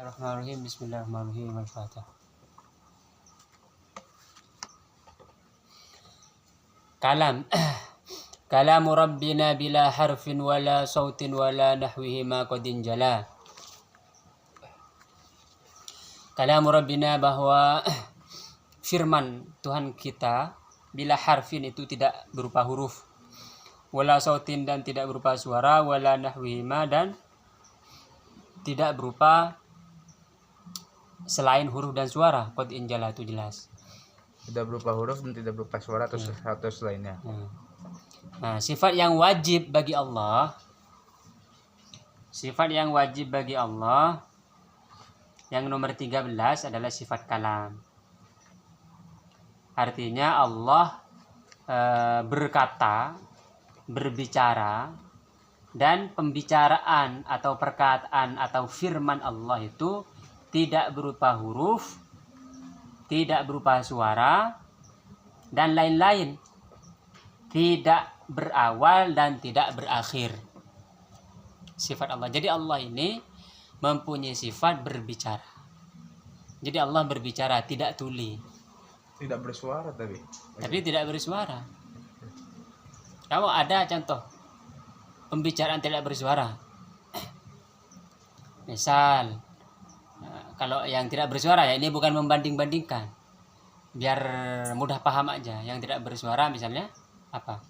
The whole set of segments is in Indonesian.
Bismillahirrahmanirrahim. Bismillahirrahmanirrahim. Al-Fatihah. Kalam. Kalamu Rabbina bila harfin wala sautin wala nahwihi ma qadin jala. Kalamu Rabbina, bahwa firman Tuhan kita bila harfin itu tidak berupa huruf, wala sautin dan tidak berupa suara, wala nahwihi ma dan tidak berupa selain huruf dan suara. Qadin jala itu jelas. Tidak berupa huruf dan tidak berupa suara atau selainnya. Nah, sifat yang wajib bagi Allah, yang nomor 13 adalah sifat kalam. Artinya Allah berkata, berbicara, dan pembicaraan atau perkataan atau firman Allah itu tidak berupa huruf, tidak berupa suara, dan lain-lain. Tidak berawal dan tidak berakhir. Sifat Allah. Jadi Allah ini mempunyai sifat berbicara. Jadi Allah berbicara, tidak tuli. Tidak bersuara Tapi tidak bersuara. Kalau ada contoh pembicaraan tidak bersuara. Misal, kalau yang tidak bersuara, ya ini bukan membanding-bandingkan. Biar mudah paham aja. Yang tidak bersuara misalnya apa?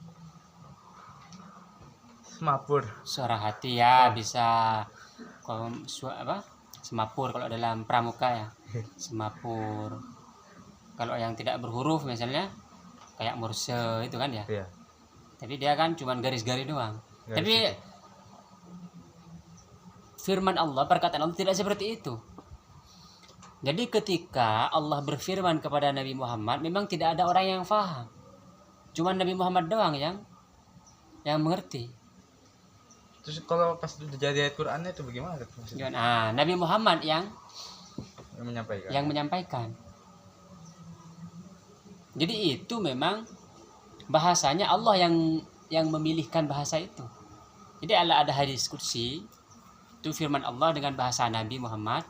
Semapur. Suara hati ya, bisa. Kalau semapur kalau dalam pramuka ya. Semapur. Kalau yang tidak berhuruf misalnya kayak murse itu kan ya. Iya. Tapi dia kan cuma garis-garis doang. Tapi firman Allah, perkataan Allah tidak seperti itu. Jadi ketika Allah berfirman kepada Nabi Muhammad, memang tidak ada orang yang faham. Cuma Nabi Muhammad doang yang mengerti. Terus kalau pas jadi ayat Qur'annya itu bagaimana? Nah, Nabi Muhammad yang menyampaikan. Jadi itu memang bahasanya Allah yang memilihkan bahasa itu. Jadi ada hadis qudsi, itu firman Allah dengan bahasa Nabi Muhammad.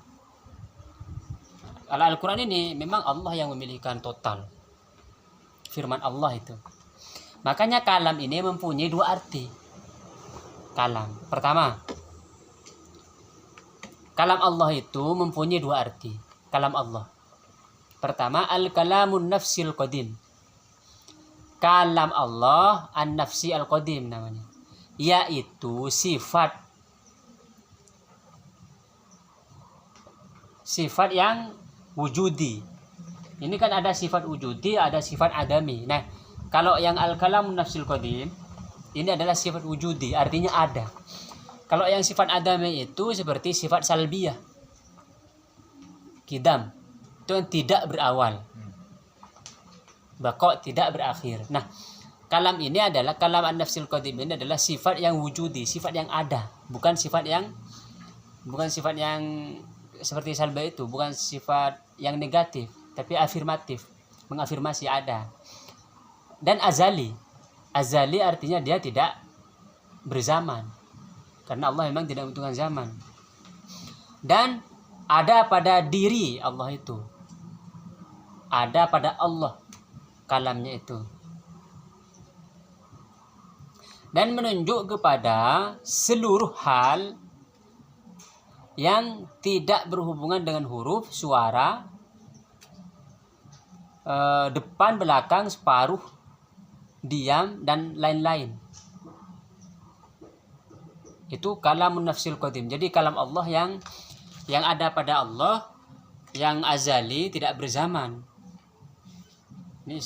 Kalau Al-Quran ini memang Allah yang memilihkan total firman Allah itu. Makanya kalam ini mempunyai dua arti. Kalam. Pertama, kalam Allah itu mempunyai dua arti. Kalam Allah. Pertama, al-kalamun nafsil qadim. Kalam Allah an-nafsi al-qadim namanya. Yaitu sifat yang wujudi. Ini kan ada sifat wujudi, ada sifat adami. Nah, kalau yang al-kalam nafsil qadim ini adalah sifat wujudi, artinya ada. Kalau yang sifat adami itu seperti sifat salbiyah, kidam, itu yang tidak berawal, baqa tidak berakhir. Nah, kalam ini adalah kalam an-nafsil qadim, ini adalah sifat yang wujudi, sifat yang ada, bukan sifat yang seperti salbah itu, bukan sifat yang negatif, tapi afirmatif, mengafirmasi ada. Dan azali artinya dia tidak berzaman, karena Allah memang tidak membutuhkan zaman. Dan ada pada diri Allah itu, ada pada Allah kalamnya itu, dan menunjuk kepada seluruh hal yang tidak berhubungan dengan huruf, suara, depan, belakang, separuh, diam, dan lain-lain. Itu kalamun nafsil qadim. Jadi kalam Allah yang ada pada Allah, yang azali, tidak berzaman. Ini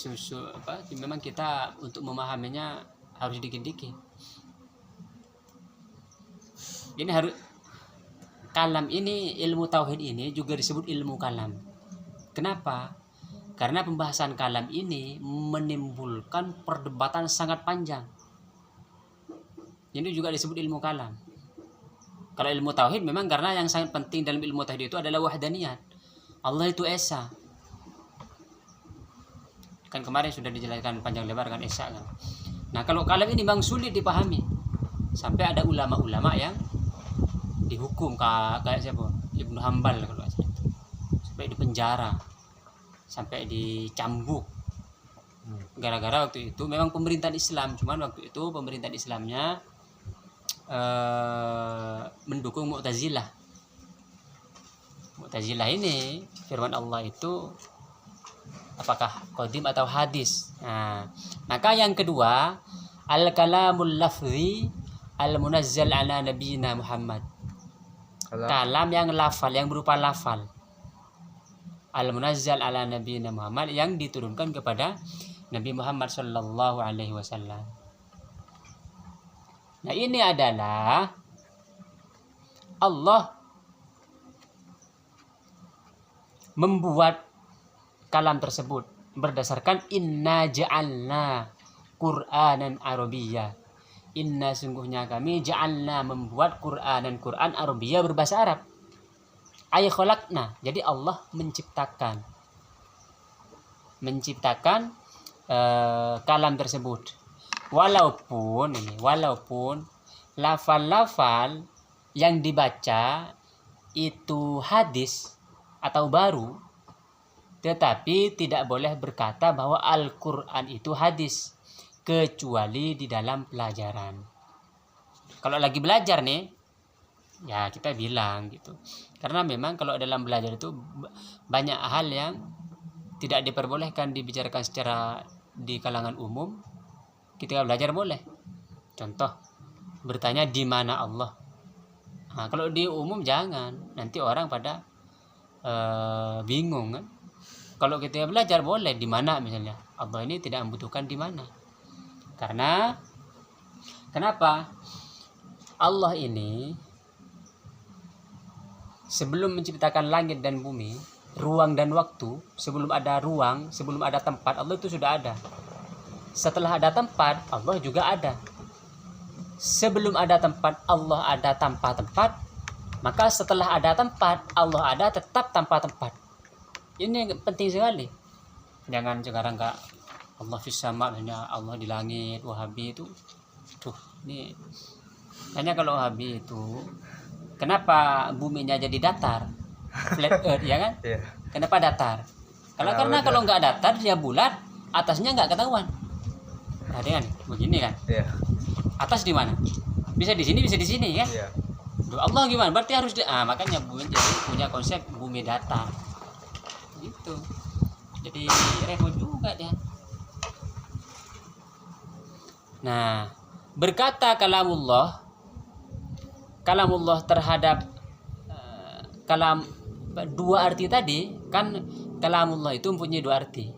memang kita untuk memahaminya harus dikit-dikit. Ini harus kalam ini, ilmu tauhid ini juga disebut ilmu kalam. Kenapa? Karena pembahasan kalam ini menimbulkan perdebatan sangat panjang. Ini juga disebut ilmu kalam. Kalau ilmu tauhid memang karena yang sangat penting dalam ilmu tauhid itu adalah wahdaniyat. Allah itu esa. Kan kemarin sudah dijelaskan panjang lebar kan esa kan. Nah, kalau kalam ini memang sulit dipahami. Sampai ada ulama-ulama yang dihukum kayak siapa? Ibnu Hambal kalau nggak salah itu. Sampai di penjara, sampai dicambuk. Gara-gara waktu itu memang pemerintahan Islam, cuman waktu itu pemerintahan Islamnya mendukung Mu'tazilah. Mu'tazilah ini firman Allah itu apakah qadim atau hadis. Nah, maka yang kedua, al-kalamul lafzi al-munazzal ala nabiyina Muhammad. Kalam yang lafal, yang berupa lafal. Al-munazzal ala nabiyina Muhammad, yang diturunkan kepada Nabi Muhammad sallallahu alaihi wasallam. Nah, ini adalah Allah membuat kalam tersebut berdasarkan inna ja'alna Qur'anan Arabiyya. Inna sungguhnya kami ja'alna membuat Qur'anan Qur'an Arabiyya berbahasa Arab. Ay khalaqna. Jadi Allah menciptakan kalam tersebut. Walaupun lafal-lafal yang dibaca itu hadis atau baru, tetapi tidak boleh berkata bahwa Al-Quran itu hadis kecuali di dalam pelajaran. Kalau lagi belajar nih, ya kita bilang gitu. Karena memang kalau dalam belajar itu banyak hal yang tidak diperbolehkan dibicarakan secara di kalangan umum. Ketika belajar boleh. Contoh, bertanya di mana Allah. Nah, kalau di umum jangan, nanti orang pada bingung kan. Kalau kita belajar boleh di mana misalnya. Allah ini tidak membutuhkan di mana. Karena kenapa? Allah ini sebelum menciptakan langit dan bumi, ruang dan waktu, sebelum ada ruang, sebelum ada tempat, Allah itu sudah ada. Setelah ada tempat, Allah juga ada. Sebelum ada tempat, Allah ada tanpa tempat. Maka setelah ada tempat, Allah ada tetap tanpa tempat. Ini penting sekali. Jangan sekarang enggak Allah fis sama, Allah di langit, Wahabi itu. Tuh, ini hanya kalau Wahabi itu kenapa buminya jadi datar? Flat earth ya kan? Iya. Kenapa datar? Karena kalau nggak datar dia bulat, atasnya nggak ketahuan. Nah, kan begini kan? Iya. Atas di mana? Bisa di sini, bisa di sini kan? Iya. Allah gimana? Berarti harus makanya bumi jadi punya konsep bumi datar. Gitu. Jadi repot juga dia. Nah, berkata kalamullah terhadap kalam dua arti tadi kan. Kalamullah itu mempunyai dua arti.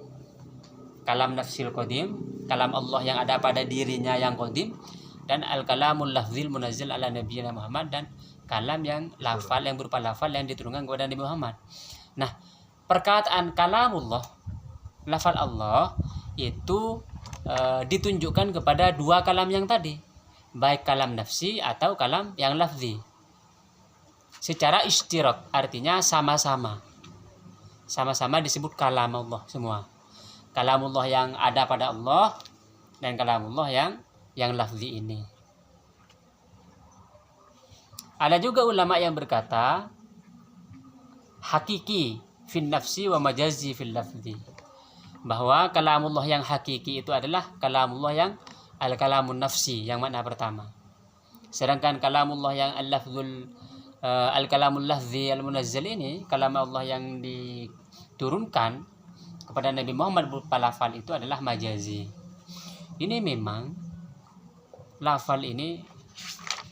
Kalam nafsil qadim, kalam Allah yang ada pada dirinya yang qadim, dan al-kalamul lafzil munazzal ala nabiyina Muhammad, dan kalam yang lafal, yang berupa lafal yang diturunkan kepada Nabi Muhammad. Nah, perkataan kalamullah, lafal Allah itu ditunjukkan kepada dua kalam yang tadi, baik kalam nafsi atau kalam yang lafzi, secara istirak, artinya sama-sama disebut kalam Allah semua. Kalamullah yang ada pada Allah dan kalamullah yang lafzi ini. Ada juga ulama yang berkata hakiki fin nafsi wa majazi fil lafzi, bahwa kalamullah yang hakiki itu adalah kalamullah yang al-kalamun nafsi, yang makna pertama. Sedangkan kalamullah yang al-lafzul al-kalamul lafzi al-munazzal ini, kalam Allah yang diturunkan kepada Nabi Muhammad berupa lafal, itu adalah majazi. Ini memang lafal ini,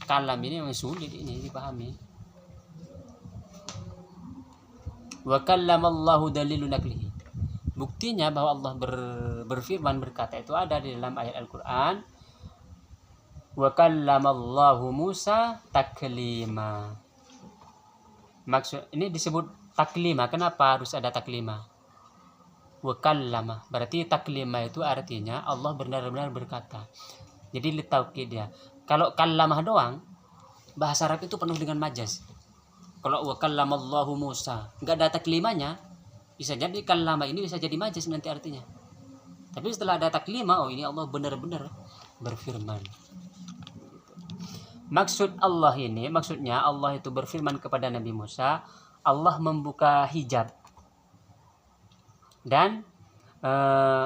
kalam ini memang sulit ini dipahami. Wa kallamallahu dalilu naklihi. Buktinya bahwa Allah berfirman, berkata itu ada di dalam ayat Al-Quran. Wa kallamallahu Musa taklima. Maksud ini disebut taklima. Kenapa harus ada taklima? Wa kallama. Berarti taklima itu artinya Allah benar-benar berkata. Jadi litaukid dia. Kalau kallamah doang, bahasa Arab itu penuh dengan majaz. Kalau wa kallamallahu Musa, enggak ada taklimanya, bisa jadi kallama ini bisa jadi majaz nanti artinya. Tapi setelah ada taklima, oh ini Allah benar-benar berfirman. Maksud Allah ini, maksudnya Allah itu berfirman kepada Nabi Musa, Allah membuka hijab dan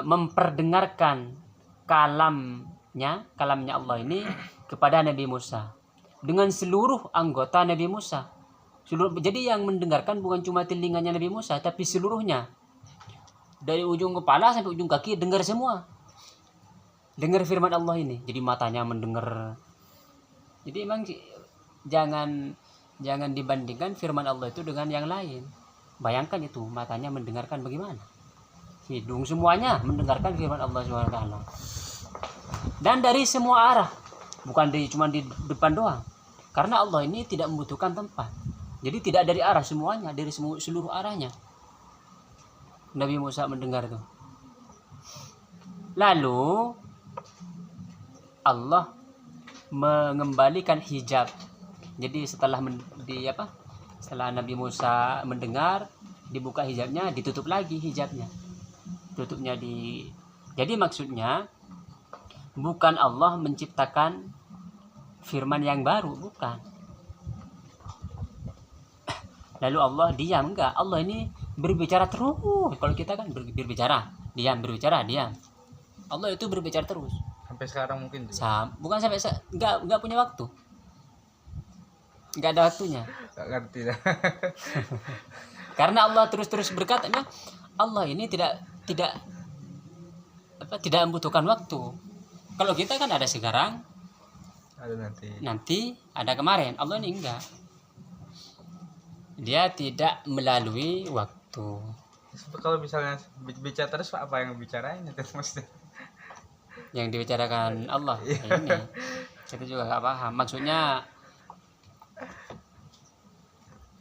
memperdengarkan kalamnya Allah ini kepada Nabi Musa dengan seluruh anggota Nabi Musa. Jadi yang mendengarkan bukan cuma telinganya Nabi Musa, tapi seluruhnya. Dari ujung kepala sampai ujung kaki dengar semua. Dengar firman Allah ini. Jadi matanya mendengar. Jadi emang jangan dibandingkan firman Allah itu dengan yang lain. Bayangkan itu, matanya mendengarkan bagaimana. Hidung semuanya mendengarkan firman Allah SWT. Dan dari semua arah, bukan cuma di depan doang. Karena Allah ini tidak membutuhkan tempat. Jadi tidak dari arah semuanya, dari seluruh arahnya. Nabi Musa mendengar itu. Lalu Allah mengembalikan hijab. Jadi setelah setelah Nabi Musa mendengar, dibuka hijabnya, ditutup lagi hijabnya. Jadi maksudnya bukan Allah menciptakan firman yang baru, bukan. Lalu Allah diam, enggak. Allah ini berbicara terus. Kalau kita kan berbicara, diam, berbicara, diam. Allah itu berbicara terus. Sampai sekarang mungkin. Bukan sampai enggak punya waktu. Enggak ada waktunya. Enggak ngerti dah. Karena Allah terus berkata, Allah ini tidak membutuhkan waktu. Kalau kita kan ada sekarang, ada nanti ada kemarin. Allah ini enggak. Dia tidak melalui waktu. Kalau misalnya bicara terus, apa yang bicarain itu maksudnya? Yang dibicarakan Allah ini kita juga nggak paham. Maksudnya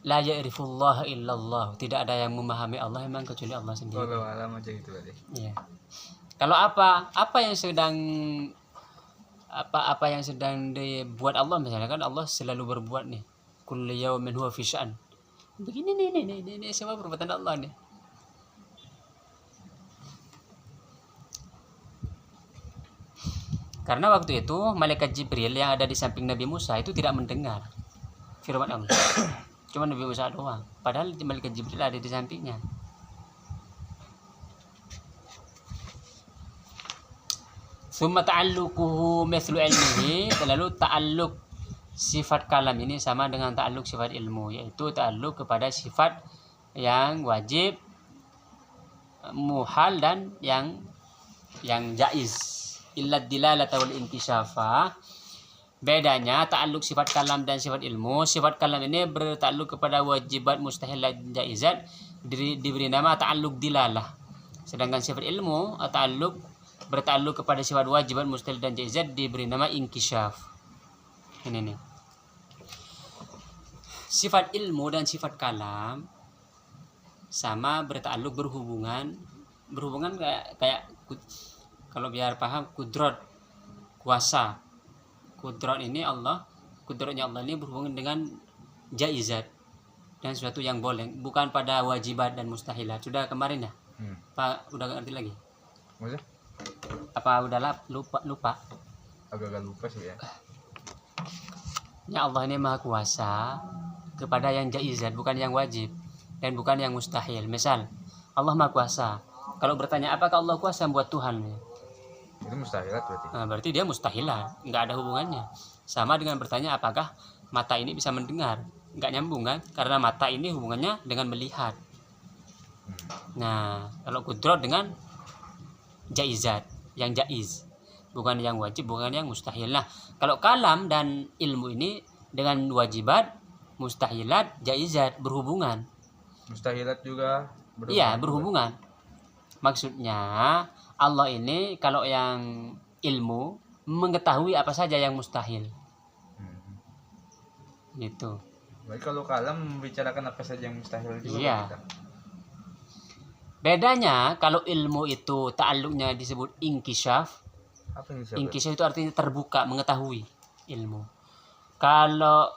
la ya'rifullah illallah, tidak ada yang memahami Allah memang kecuali Allah sendiri. Kalau alam aja gitu berarti. Iya. Kalau apa yang sedang dibuat Allah, misalnya kan Allah selalu berbuat nih. Kullu yawmin huwa fi sya'an. Begini nih semua perbuatan Allah nih. Karena waktu itu malaikat Jibril yang ada di samping Nabi Musa itu tidak mendengar firman Allah. Cuma Nabi Musa doang. Padahal malaikat Jibril ada di sampingnya. Summa ta'alluquhu mithlu ilmihi, lalu ta'alluq sifat kalam ini sama dengan ta'alluq sifat ilmu, yaitu ta'alluq kepada sifat yang wajib, muhal dan yang jaiz. Illa dilalata wal inkishafa. Bedanya ta'alluq sifat kalam dan sifat ilmu. Sifat kalam ini berta'alluq kepada wajibat, mustahil dan jaizat, diberi nama ta'alluq dilalah. Sedangkan sifat ilmu berta'alluq kepada sifat wajibat, mustahil dan jaizat, diberi nama inkishaf. Ini nih. Sifat ilmu dan sifat kalam sama berta'alluq, berhubungan kayak kalau biar paham, kudrat, kuasa. Kudrat ini kudratnya Allah ini berhubungan dengan jaizat dan sesuatu yang boleh, bukan pada wajibat dan mustahilat. Sudah kemarin ya? Pak udah gak ngerti lagi? Maksudnya? Apa udah lupa? Agak lupa sih ya. Ya Allah ini maha kuasa kepada yang jaizat, bukan yang wajib dan bukan yang mustahil. Misal Allah maha kuasa, kalau bertanya apakah Allah kuasa buat Tuhan, itu mustahilat berarti. Nah, berarti dia mustahilat, nggak ada hubungannya. Sama dengan bertanya apakah mata ini bisa mendengar, nggak nyambung kan, karena mata ini hubungannya dengan melihat. Nah, kalau kudrat dengan jaizat, yang jaiz, bukan yang wajib, bukan yang mustahil. Nah, kalau kalam dan ilmu ini dengan wajibat, mustahilat, jaizat, berhubungan. Mustahilat juga berhubungan. Iya, berhubungan. Maksudnya Allah ini kalau yang ilmu mengetahui apa saja yang mustahil. Gitu. Baik, kalau kalam membicarakan apa saja yang mustahil juga. Iya. Bedanya kalau ilmu itu ta'alluqnya disebut inkishaf. Apa Inkishaf itu artinya terbuka, mengetahui ilmu. Kalau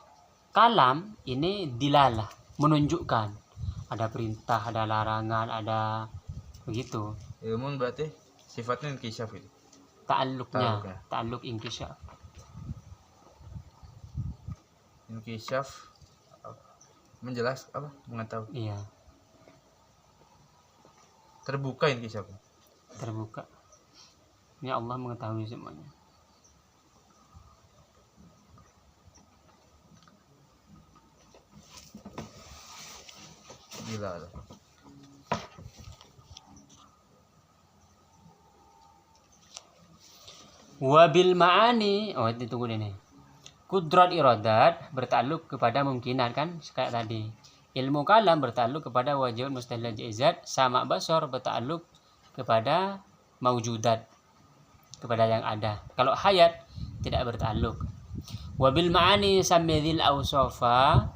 kalam ini dilalah, menunjukkan ada perintah, ada larangan, ada begitu. Ilmu berarti sifatnya inkishaf itu. Ta'alluqnya, ta'alluq inkishaf. Inkishaf Menjelas apa? Mengetahui. Iya, Terbuka ini siapa? terbuka. Ini Allah mengetahui semuanya. Gila lah. Wabil ma'ani, oh itu tunggu nih. Kudrat iradat bertakluk kepada mungkinan kan kayak tadi. Ilmu kalam bertakluk kepada wajib mustahil jaizat, sama basar bertakluk kepada maujudat, kepada yang ada. Kalau hayat tidak bertakluk. Wabil ma'ani samadzil awsafa,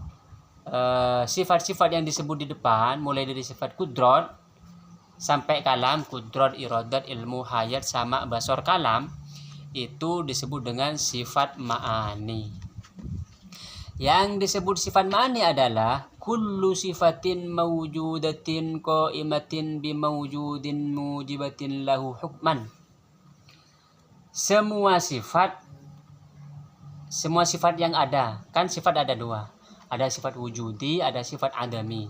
sifat-sifat yang disebut di depan mulai dari sifat kudrat sampai kalam, kudrat, iradat, ilmu, hayat, sama basar, kalam itu disebut dengan sifat ma'ani. Yang disebut sifat ma'ani adalah kullu sifatin mawjudatin qaimatin bimawjudin mujibatin lahu hukman. Semua sifat yang ada, kan sifat ada dua. Ada sifat wujudi, ada sifat adami.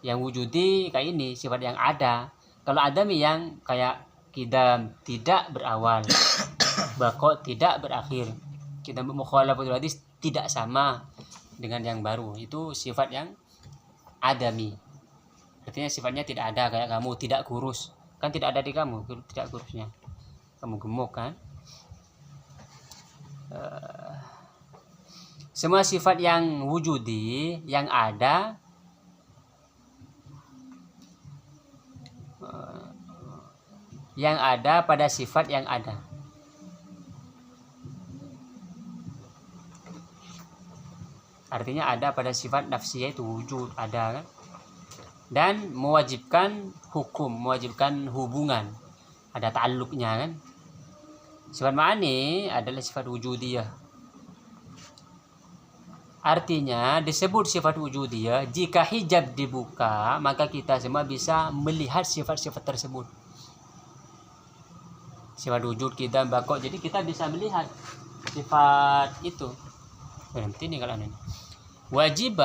Yang wujudi kayak ini, sifat yang ada. Kalau adami yang kayak kidam, tidak berawal, bako tidak berakhir, kita mukhalafatul hadis tidak sama dengan yang baru, itu sifat yang adami. Artinya sifatnya tidak ada, kayak kamu tidak kurus, kan tidak ada di kamu, tidak kurusnya. Kamu gemuk kan. Semua sifat yang wujudi, yang ada, pada sifat yang ada. Artinya ada pada sifat nafsiyah itu wujud, ada kan. Dan mewajibkan hukum, mewajibkan hubungan, ada ta'alluqnya kan. Sifat ma'ani adalah sifat wujudiyah. Artinya disebut sifat wujudiyah jika hijab dibuka, maka kita semua bisa melihat sifat-sifat tersebut. Sifat wujud kita bakok, jadi kita bisa melihat sifat itu. Berhenti nih kalau ini. Wajib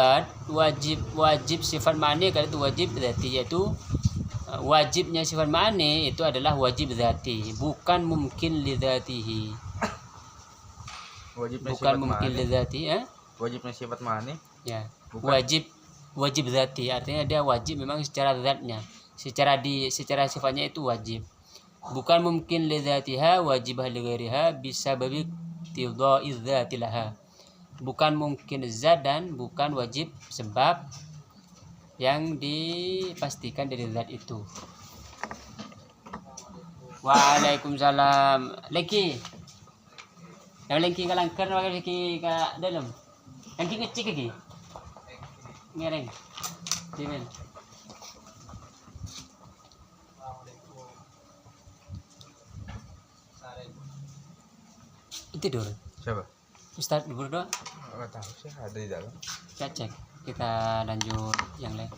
sifat ma'ani kalau itu wajib dzati, yaitu wajibnya sifat ma'ani itu adalah wajib dzati, bukan mungkin li dzatihi. Bukan mungkin li dzati, Wajibnya sifat ma'ani? Ya. Wajib dzati, artinya dia wajib memang secara zatnya, secara sifatnya itu wajib. Bukan mungkin li dzatiha wajibah li ghairiha bisa babi tidha'i dzati laha. Bukan mungkin zat dan bukan wajib sebab yang dipastikan dari zat itu. Waalaikumsalam. Leki. Yang leki kalangker wala leki ka dalam. Yang ngecek lagi. Ngereng. Dimen. Tidur. Siapa? Ustaz berdoa. Enggak tahu sih, ada di dalam. Kita cek. Kita lanjut yang lain.